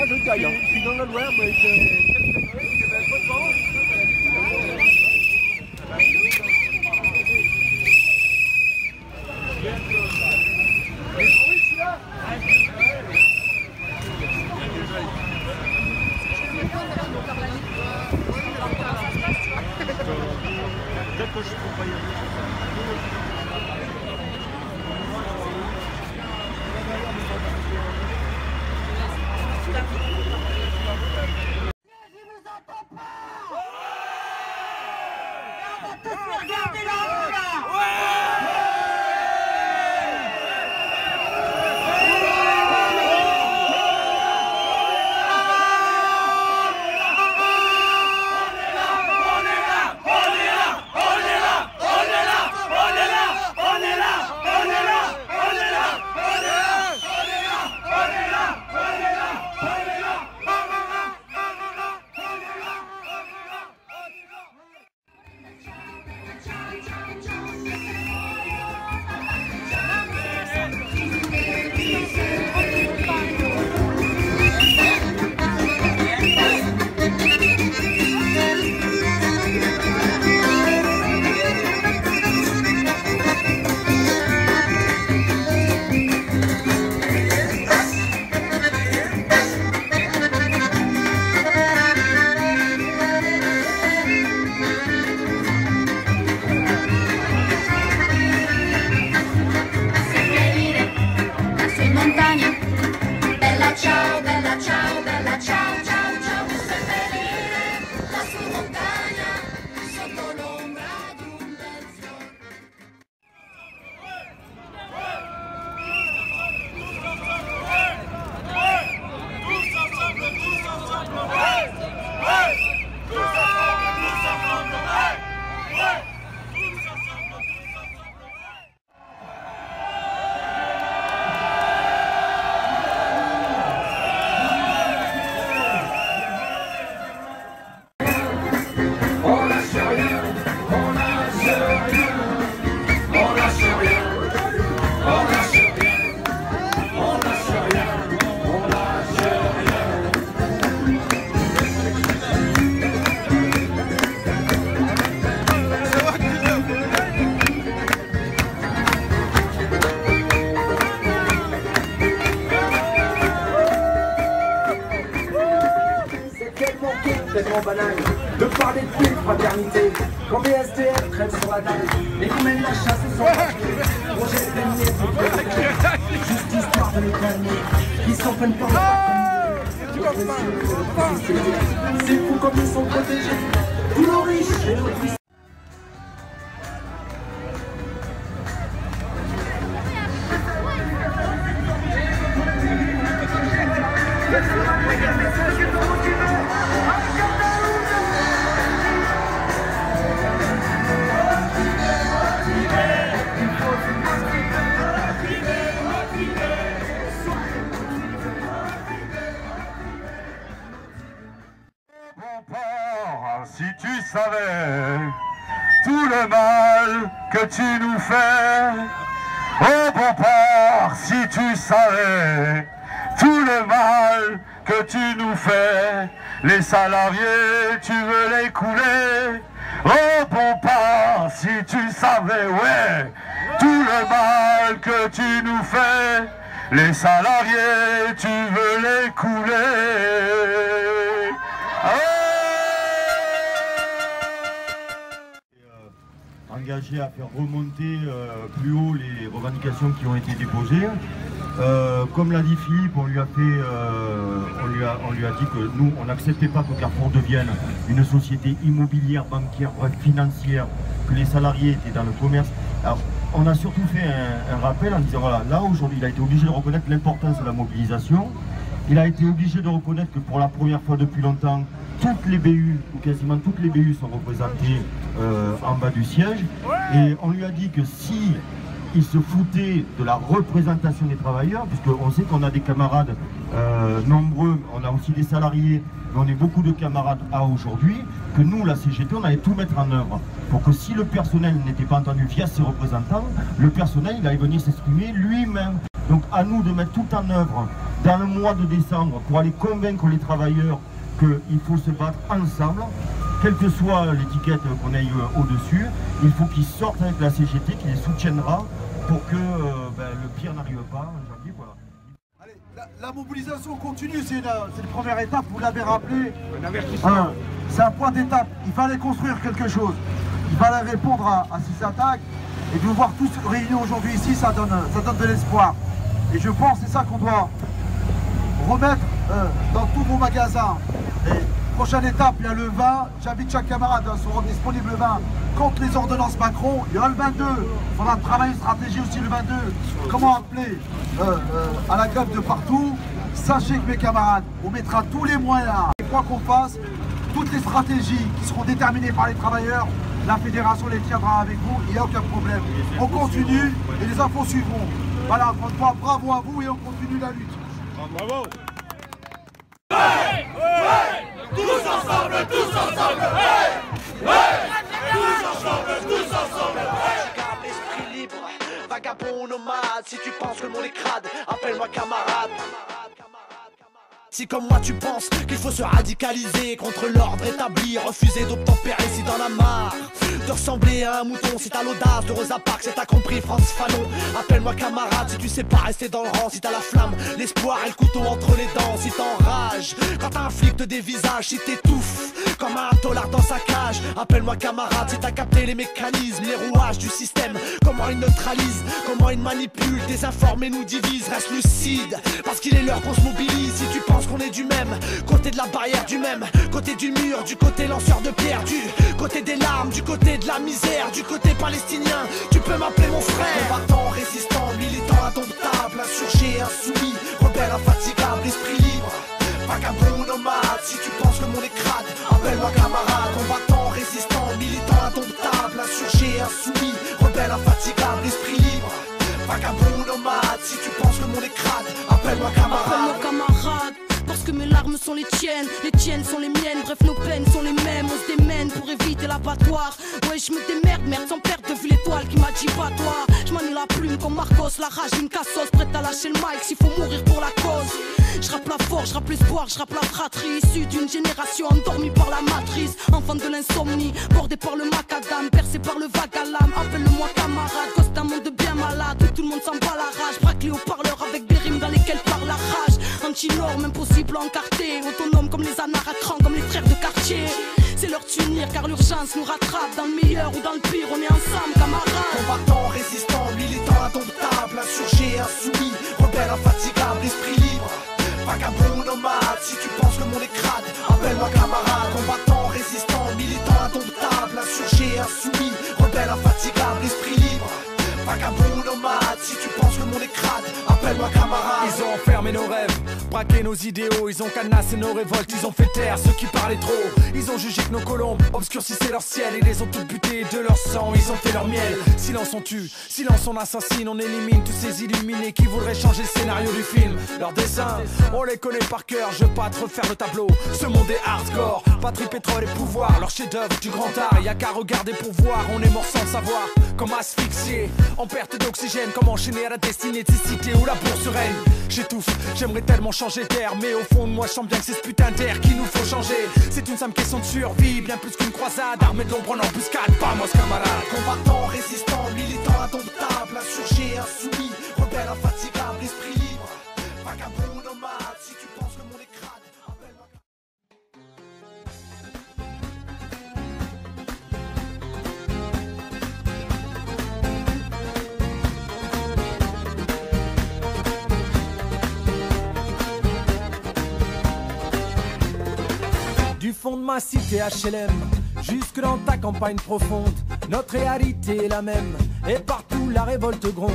nữa trời vậy thì nó lên quá mày D'accord, je peux pas y aller. tellement banal de parler de paix, de fraternité. Quand BSDF crève sur la dalle et qu'on mène la chasse sans projet de régner pour juste histoire de nous calmer. Ils s'en prennent pas c'est fou comme ils sont protégés. Tous nos riches et nos puissants. Si tu savais tout le mal que tu nous fais, oh bon port, si tu savais tout le mal que tu nous fais, les salariés tu veux les couler, oh bon port, si tu savais, ouais, tout le mal que tu nous fais, les salariés tu veux les couler. Engagé à faire remonter plus haut les revendications qui ont été déposées. Comme l'a dit Philippe, on lui a dit que nous, on n'acceptait pas que Carrefour devienne une société immobilière, bancaire, bref, financière, que les salariés étaient dans le commerce. Alors, on a surtout fait un rappel en disant, voilà, là aujourd'hui, il a été obligé de reconnaître l'importance de la mobilisation. Il a été obligé de reconnaître que pour la première fois depuis longtemps, toutes les BU, ou quasiment toutes les BU sont représentées en bas du siège. Et on lui a dit que si il se foutait de la représentation des travailleurs, puisqu'on sait qu'on a des camarades nombreux, on a aussi des salariés, mais on est beaucoup de camarades à aujourd'hui, que nous, la CGT, on allait tout mettre en œuvre pour que si le personnel n'était pas entendu via ses représentants, le personnel il allait venir s'exprimer lui-même. Donc à nous de mettre tout en œuvre dans le mois de décembre pour aller convaincre les travailleurs qu'il faut se battre ensemble, quelle que soit l'étiquette qu'on ait au-dessus, il faut qu'ils sortent avec la CGT, qui les soutiendra pour que le pire n'arrive pas en janvier. Voilà. Allez, la mobilisation continue, c'est une première étape, vous l'avez rappelé. C'est un point d'étape, il fallait construire quelque chose. Il fallait répondre à ces attaques. Et de nous voir tous réunis aujourd'hui ici, ça donne de l'espoir. Et je pense que c'est ça qu'on doit remettre dans tous vos magasins. Et prochaine étape, il y a le 20. J'invite chaque camarade à se rendre disponible le 20 contre les ordonnances Macron. Il y aura le 22. Il faudra travailler une stratégie aussi le 22. Comment appeler à la grève de partout. Sachez que mes camarades, on mettra tous les moyens. Et quoi qu'on fasse, toutes les stratégies qui seront déterminées par les travailleurs, la fédération les tiendra avec vous, il n'y a aucun problème. On continue et les infos suivront. Voilà, encore une fois, bravo à vous et on continue la lutte. Bravo. Ouais, ouais, tous ensemble, ouais, ouais, tous ensemble, ouais. Esprit libre, vagabond nomade, si tu penses que le monde est crade, appelle-moi camarade. Si comme moi tu penses qu'il faut se radicaliser contre l'ordre établi, refuser d'obtempérer si t'en as marre de ressembler à un mouton, si t'as l'audace de Rosa Parks, si t'as compris Frantz Fanon, appelle-moi camarade si tu sais pas rester dans le rang, si t'as la flamme, l'espoir et le couteau entre les dents, si t'enrages quand t'as un flic te dévisage, si t'étouffes comme un tolard dans sa cage, appelle-moi camarade si t'as capté les mécanismes, les rouages du système, comment il neutralise, comment il manipule, désinforme et nous divise, reste lucide, parce qu'il est l'heure qu'on se mobilise, si tu penses qu'on est du même côté de la barrière, du même côté du mur, du côté lanceur de pierre, du côté des larmes, du côté de la misère, du côté palestinien, tu peux m'appeler mon frère. Combattant, résistant, militant, indomptable, insurgé, insoumis, rebelle, infatigable, esprit libre, vagabond, nomade, si tu penses que le monde est crade, appelle-moi camarade. Combattant, résistant, militant, indomptable, insurgé, insoumis, rebelle, infatigable, esprit libre, vagabond, nomade, si tu penses que le monde est crade, appelle-moi camarade. Appelle-moi camarade. Parce que mes larmes sont les tiennes sont les miennes. Bref, nos peines sont les mêmes. On se démène pour éviter l'abattoir. Ouais, je me démerde, merde, sans perdre de vue l'étoile qui m'a dit pas toi. Je manie la plume comme Marcos, la rage d'une cassos, prête à lâcher le mic s'il faut mourir pour la cause. Je rappe la force, je rappe l'espoir, je rappe la fratrie. Issue d'une génération endormie par la matrice. Enfant de l'insomnie, bordé par le macadam, percé par le vague à l'âme. Appelle-moi camarade, cause d'un monde de bien malade. Tout le monde s'en bat la rage, braqué au parleur avec des rimes dans lesquelles parle la rage. Anti-norme, impossible à encarter. Autonome comme les anards à cran, comme les frères de quartier. C'est leur de s'unir car l'urgence nous rattrape. Dans le meilleur ou dans le pire, on est ensemble camarades. Combattant, résistant, militant, indomptable, insurgé, insoumis, rebelle, infatigable, esprit libre, vagabond, nomade, si tu penses que le monde est crade, appelle-moi camarade. Combattant, résistant, militant, indomptable, insurgé, insoumis, rebelle, infatigable, esprit libre, vagabond, nomade, si tu penses que le monde est crade, appelle-moi camarade. Ils ont enfermé nos rêves, braqué nos idéaux, ils ont cadenassé nos révoltes, ils ont fait taire ceux qui parlaient trop. Ils ont jugé que nos colombes obscurcissaient leur ciel, ils les ont toutes butées de leur sang, ils ont fait leur miel. Silence on tue, silence on assassine, on élimine tous ces illuminés qui voudraient changer le scénario du film. Leurs dessins, on les connaît par cœur, je veux pas te refaire le tableau. Ce monde est hardcore, patrie, pétrole et pouvoir, leur chef-d'œuvre du grand art, y'a qu'à regarder pour voir, on est mort sans le savoir. Comme asphyxié, en perte d'oxygène, comme enchaîné à la destinée de ces cités où la bourse règne. J'étouffe, j'aimerais tellement changer d'air, mais au fond de moi je sens bien que c'est ce putain d'air qu'il nous faut changer. C'est une simple question de survie, bien plus qu'une croisade, armée de l'ombre en embuscade, pas moi ce camarade. Combattant, résistant, militant, indomptable, insurgé, insoumis, rebelle, infatigable, esprit libre, vagabond, nomade, si tu penses que le monde est crade, appelle-moi. Du fond de ma cité HLM, jusque dans ta campagne profonde, notre réalité est la même, et partout la révolte gronde.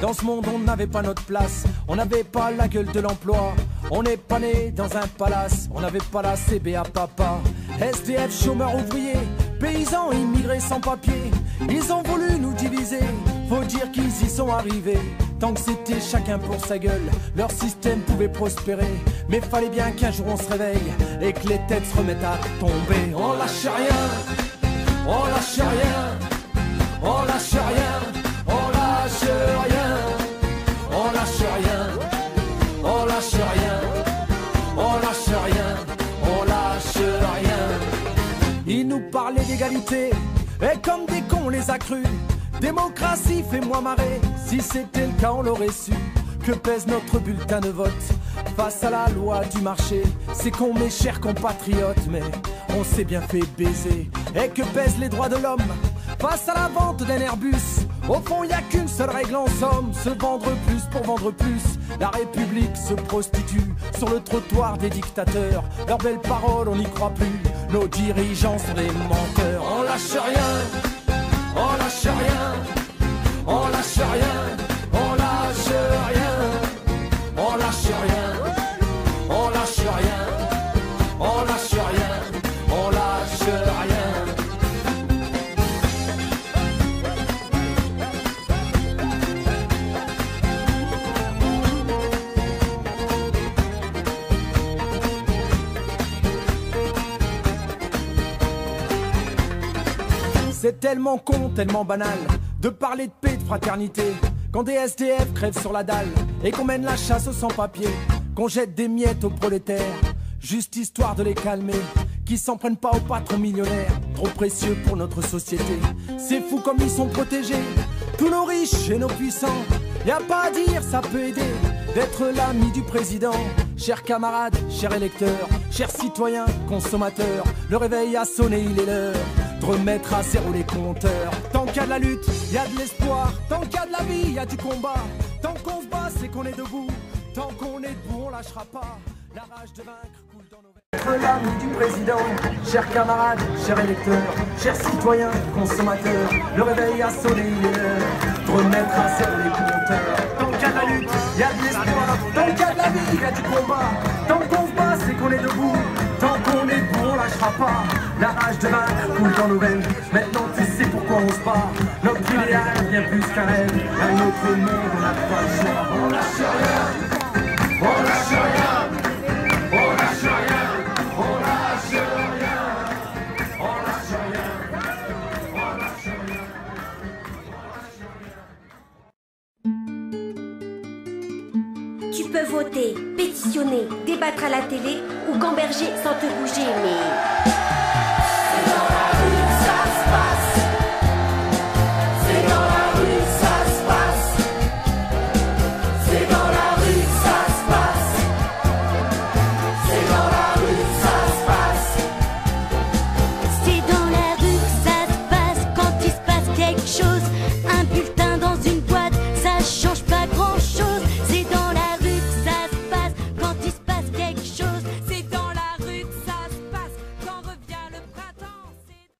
Dans ce monde on n'avait pas notre place, on n'avait pas la gueule de l'emploi, on n'est pas né dans un palace, on n'avait pas la CBA papa. SDF, chômeurs ouvriers, paysans immigrés sans papier, ils ont voulu nous diviser, faut dire qu'ils y sont arrivés. Tant que c'était chacun pour sa gueule, leur système pouvait prospérer. Mais fallait bien qu'un jour on se réveille et que les têtes se remettent à tomber. On lâche rien, on lâche rien, on lâche rien, on lâche rien, on lâche rien, on lâche rien. l'égalité. Et comme des cons on les a crus. Démocratie, fais-moi marrer. Si c'était le cas, on l'aurait su. Que pèse notre bulletin de vote face à la loi du marché? C'est con, mes chers compatriotes, mais on s'est bien fait baiser. Et que pèsent les droits de l'homme face à la vente d'un Airbus? Au fond, y a qu'une seule règle en somme: se vendre plus pour vendre plus. La République se prostitue sur le trottoir des dictateurs. Leurs belles paroles, on n'y croit plus. Nos dirigeants sont des menteurs. On lâche rien, on lâche rien, on lâche rien, on lâche rien, on lâche rien, on lâche rien, on lâche rien, on lâche rien. C'est tellement con, tellement banal de parler de paix, de fraternité, quand des SDF crèvent sur la dalle et qu'on mène la chasse aux sans-papiers, qu'on jette des miettes aux prolétaires, juste histoire de les calmer, qui s'en prennent pas aux patrons millionnaires, trop précieux pour notre société. C'est fou comme ils sont protégés, tous nos riches et nos puissants. Y a pas à dire, ça peut aider d'être l'ami du président. Chers camarades, chers électeurs, chers citoyens, consommateurs, le réveil a sonné, il est l'heure de remettre à zéro les compteurs. Tant qu'il y a de la lutte, il y a de l'espoir. Tant qu'il y a de la vie, il y a du combat. Tant qu'on se bat, c'est qu'on est debout. Tant qu'on est debout, on lâchera pas. La rage de vaincre coule dans nos veines. Être l'ami du président, chers camarades, chers électeurs, chers citoyens, consommateurs, le réveil a sonné, il est l'heure de remettre à zéro les compteurs. Tant qu'il y a de la lutte, il y a de l'espoir. Tant qu'il y a de la vie, il y a du combat. Tant qu'on se bat, c'est qu'on est debout. Tant qu'on est debout, on lâchera pas. La rage de vaincre coule dans nos veines. Maintenant tu sais pourquoi on se bat. Notre idéal bien plus qu'un rêve. Un autre monde, on n'a pas le choix. On lâche rien, on lâche rien, on lâche rien, on lâche rien, on lâche rien, on lâche rien. Tu peux voter, pétitionner, débattre à la télé ou gamberger sans te bouger, mais